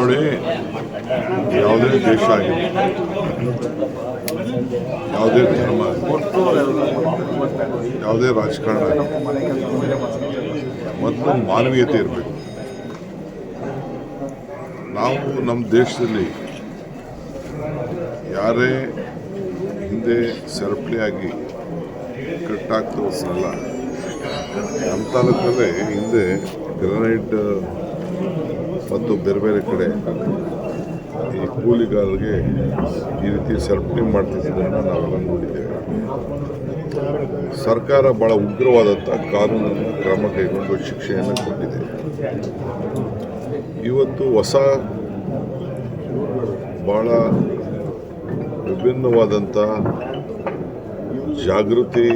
ನೋಡಿ, ಯಾವುದೇ ದೇಶ ಆಗಿರಲಿ, ಯಾವುದೇ ಧರ್ಮ ಆಗಲಿ, ಯಾವುದೇ ರಾಜಕಾರಣ ಆಗಲಿ, ಮೊದಲು ಮಾನವೀಯತೆ ಇರಬೇಕು. ನಾವು ನಮ್ಮ ದೇಶದಲ್ಲಿ ಯಾರೇ ಹಿಂದೆ ಸರಪಳಿಯಾಗಿ ಕಟ್ಟಾಗ್ತವಲ್ಲ, ನಮ್ಮ ತಾಲೂಕಲ್ಲೇ ಹಿಂದೆ ಗ್ರನೈಟ್ ಮತ್ತು ಬೇರೆ ಬೇರೆ ಕಡೆ ಈ ಕೂಲಿಗಾರರಿಗೆ ಈ ರೀತಿ ಸರಪಳಿ ಮಾಡ್ತಿದ್ದನ್ನು ನಾವೆಲ್ಲ ನೋಡಿದ್ದೇವೆ. ಸರ್ಕಾರ ಭಾಳ ಉಗ್ರವಾದಂಥ ಕಾನೂನನ್ನು ಕ್ರಮ ಕೈಗೊಂಡು ಶಿಕ್ಷೆಯನ್ನು ಕೊಟ್ಟಿದೆ. ಇವತ್ತು ಹೊಸ ಭಾಳ ವಿಭಿನ್ನವಾದಂಥ ಜಾಗೃತಿ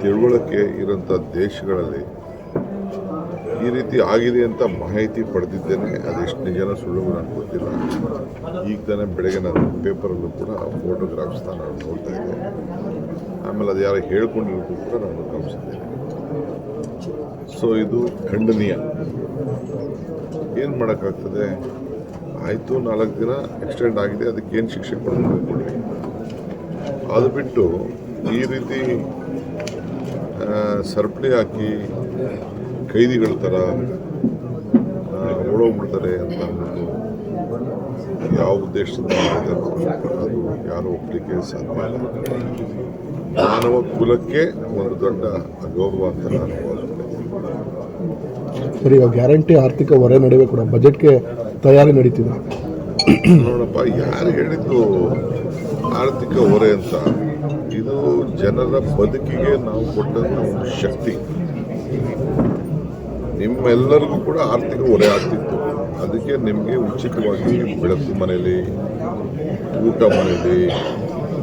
ತಿಳುವಳಿಕೆ ಇರೋಂಥ ದೇಶಗಳಲ್ಲಿ ಈ ರೀತಿ ಆಗಿದೆ ಅಂತ ಮಾಹಿತಿ ಪಡೆದಿದ್ದೇನೆ. ಅದೆಷ್ಟು ನಿಜನ ಸುಳ್ಳು ನನಗೆ ಗೊತ್ತಿಲ್ಲ. ಈಗ ತಾನೇ ಬೆಳಗ್ಗೆ ನಾನು ಪೇಪರಲ್ಲೂ ಕೂಡ ಫೋಟೋಗ್ರಾಫ್ಸ್ನ ನಾನು ನೋಡ್ತಾ ಇದ್ದೆ. ಆಮೇಲೆ ಅದು ಯಾರು ಹೇಳ್ಕೊಂಡಿರೋದು ಕೂಡ ನಾನು ಗಮನಿಸಿದ್ದೇನೆ. ಸೊ ಇದು ಖಂಡನೀಯ. ಏನು ಮಾಡೋಕ್ಕಾಗ್ತದೆ? ಆಯಿತು, 4 ದಿನ ಎಕ್ಸ್ಟೆಂಡ್ ಆಗಿದೆ, ಅದಕ್ಕೇನು ಶಿಕ್ಷೆ ಕೊಡಬೇಕು. ಅದು ಬಿಟ್ಟು ಈ ರೀತಿ ಸರಪಳಿ ಹಾಕಿ ಕೈದಿಗಳ ಥರ ಓಡೋಗ್ಬಿಡ್ತಾರೆ ಅಂತ ಅಂದ್ಬಿಟ್ಟು ಯಾವ ಉದ್ದೇಶದಿಂದ ಅದು ಯಾರು ಒಪ್ಪಲಿಕ್ಕೆ ಸಾಧ್ಯ ಇಲ್ಲ. ಮಾನವ ಕುಲಕ್ಕೆ ಒಂದು ದೊಡ್ಡ ಅಗೌರವ ಅಂತ ನಾನು ಭಾವಿಸ್ತೇನೆ. ಸರಿ, ಇವಾಗ ಗ್ಯಾರಂಟಿ ಆರ್ಥಿಕ ಹೊರೆ ನಡುವೆ ಕೂಡ ಬಜೆಟ್ಗೆ ತಯಾರಿ ನಡೀತಿದೆ. ನೋಡಪ್ಪ, ಯಾರು ಹೇಳಿದ್ದು ಆರ್ಥಿಕ ಹೊರೆ ಅಂತ? ಇದು ಜನರ ಬದುಕಿಗೆ ನಾವು ಕೊಟ್ಟಂಥ ಒಂದು ಶಕ್ತಿ. ನಿಮ್ಮೆಲ್ಲರಿಗೂ ಕೂಡ ಆರ್ಥಿಕ ಹೊರೆ ಆಗ್ತಿತ್ತು. ಅದಕ್ಕೆ ನಿಮಗೆ ಉಚಿತವಾಗಿ ಬೆಳಕು ಮನೇಲಿ, ಊಟ ಮನೇಲಿ,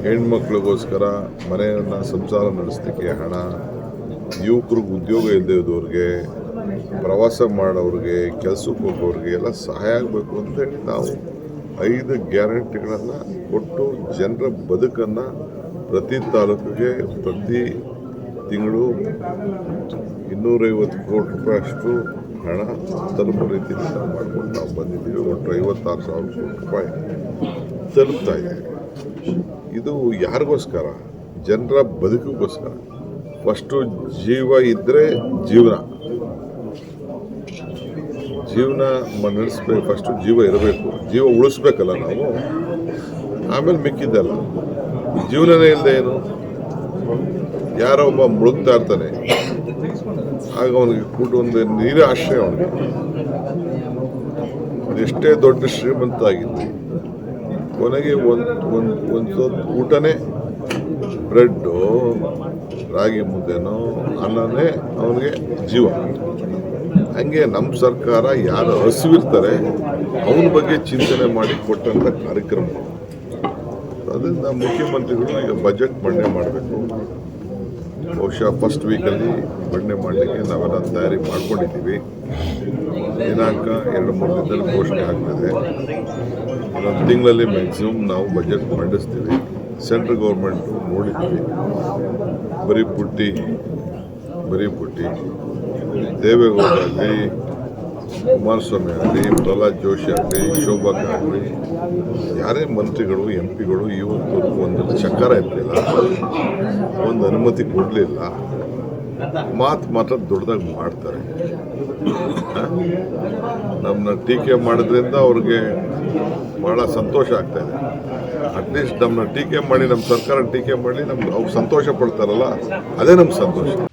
ಹೆಣ್ಮಕ್ಳಿಗೋಸ್ಕರ ಮನೆಯನ್ನು ಸಂಸಾರ ನಡೆಸಲಿಕ್ಕೆ ಹಣ, ಯುವಕರಿಗೆ ಉದ್ಯೋಗ ಇಲ್ಲದೆ ಇದ್ದವ್ರಿಗೆ, ಪ್ರವಾಸ ಮಾಡೋರಿಗೆ, ಕೆಲಸಕ್ಕೆ ಹೋಗೋರಿಗೆ ಎಲ್ಲ ಸಹಾಯ ಆಗಬೇಕು ಅಂತೇಳಿ ನಾವು 5 ಗ್ಯಾರಂಟಿಗಳನ್ನು ಕೊಟ್ಟು ಜನರ ಬದುಕನ್ನು ಪ್ರತಿ ತಾಲೂಕಿಗೆ ಪ್ರತಿ ತಿಂಗಳು 250 ಕೋಟಿ ರೂಪಾಯಿಯಷ್ಟು ಹಣ ತಲುಪೋ ರೀತಿಯಲ್ಲಿ ಮಾಡ್ಕೊಂಡು ನಾವು ಬಂದಿದ್ದೀವಿ. ಒಟ್ಟು 56,000 ಕೋಟಿ ರೂಪಾಯಿ ತಲುಪ್ತಾ ಇದ್ದೀವಿ. ಇದು ಯಾರಿಗೋಸ್ಕರ? ಜನರ ಬದುಕಿಗೋಸ್ಕರ. ಫಸ್ಟು ಜೀವ ಇದ್ದರೆ ಜೀವನ ನಡೆಸ್ಬೇಕು. ಫಸ್ಟು ಜೀವ ಇರಬೇಕು, ಜೀವ ಉಳಿಸ್ಬೇಕಲ್ಲ ನಾವು, ಆಮೇಲೆ ಮಿಕ್ಕಿದ್ದಲ್ಲ. ಜೀವನನೇ ಇಲ್ಲದೆ ಏನು? ಯಾರೋ ಒಬ್ಬ ಮುಳುಗ್ತಾ ಇರ್ತಾನೆ, ಆಗ ಅವನಿಗೆ ಒಂದು ನೀರೇ ಆಶ್ರಯ. ಅವನಿಗೆ ಎಷ್ಟೇ ದೊಡ್ಡ ಶ್ರೀಮಂತ ಆಗಿತ್ತು, ಕೊನೆಗೆ ಒಂದು ಸ್ವಲ್ಪ ಊಟನೇ, ಬ್ರೆಡ್ಡು, ರಾಗಿ ಮುದ್ದೆನೋ ಅನ್ನನೇ ಅವನಿಗೆ ಜೀವ. ಹಂಗೆ ನಮ್ಮ ಸರ್ಕಾರ ಯಾರು ಹಸಿವಿರ್ತಾರೆ ಅವನ ಬಗ್ಗೆ ಚಿಂತನೆ ಮಾಡಿ ಕೊಟ್ಟಂಥ ಕಾರ್ಯಕ್ರಮ. ಅದರಿಂದ ಮುಖ್ಯಮಂತ್ರಿಗಳು ಈಗ ಬಜೆಟ್ ಮಂಡನೆ ಮಾಡಬೇಕು. ಬಹುಶಃ ಫಸ್ಟ್ ವೀಕಲ್ಲಿ ಮಂಡನೆ ಮಾಡಲಿಕ್ಕೆ ನಾವೆಲ್ಲ ತಯಾರಿ ಮಾಡ್ಕೊಂಡಿದ್ದೀವಿ. ದಿನಾಂಕ 2-3 ದಿನದಲ್ಲಿ ಘೋಷಣೆ ಆಗ್ತದೆ. ಇನ್ನೊಂದು ತಿಂಗಳಲ್ಲಿ ಮ್ಯಾಕ್ಸಿಮಮ್ ನಾವು ಬಜೆಟ್ ಮಂಡಿಸ್ತೀವಿ. ಸೆಂಟ್ರಲ್ ಗೌರ್ಮೆಂಟು ನೋಡಿದ್ದೀವಿ, ಬರೀ ಪುಟ್ಟಿ ದೇವೇಗೌಡ ಆಗಲಿ, ಕುಮಾರಸ್ವಾಮಿ ಆಗಲಿ, ಪ್ರಹ್ಲಾದ್ ಜೋಶಿ ಆಗಲಿ, ಶೋಭಾ ಆಗಲಿ, ಯಾರೇ ಮಂತ್ರಿಗಳು MP ಗಳು ಇವತ್ತು ಒಂದು ಚಕ್ರ ಇರಲಿಲ್ಲ, ಒಂದು ಅನುಮತಿ ಕೊಡಲಿಲ್ಲ. ಮಾತ್ರ ದೊಡ್ಡದಾಗಿ ಮಾಡ್ತಾರೆ. ನಮ್ಮನ್ನ ಟೀಕೆ ಮಾಡೋದ್ರಿಂದ ಅವ್ರಿಗೆ ಭಾಳ ಸಂತೋಷ ಆಗ್ತಾ ಇದೆ. ಅಟ್ಲೀಸ್ಟ್ ನಮ್ಮನ್ನ ಟೀಕೆ ಮಾಡಿ, ನಮ್ಮ ಸರ್ಕಾರ ಟೀಕೆ ಮಾಡಿ, ಅವ್ರು ಸಂತೋಷ ಪಡ್ತಾರಲ್ಲ, ಅದೇ ನಮ್ಮ ಸಂತೋಷ.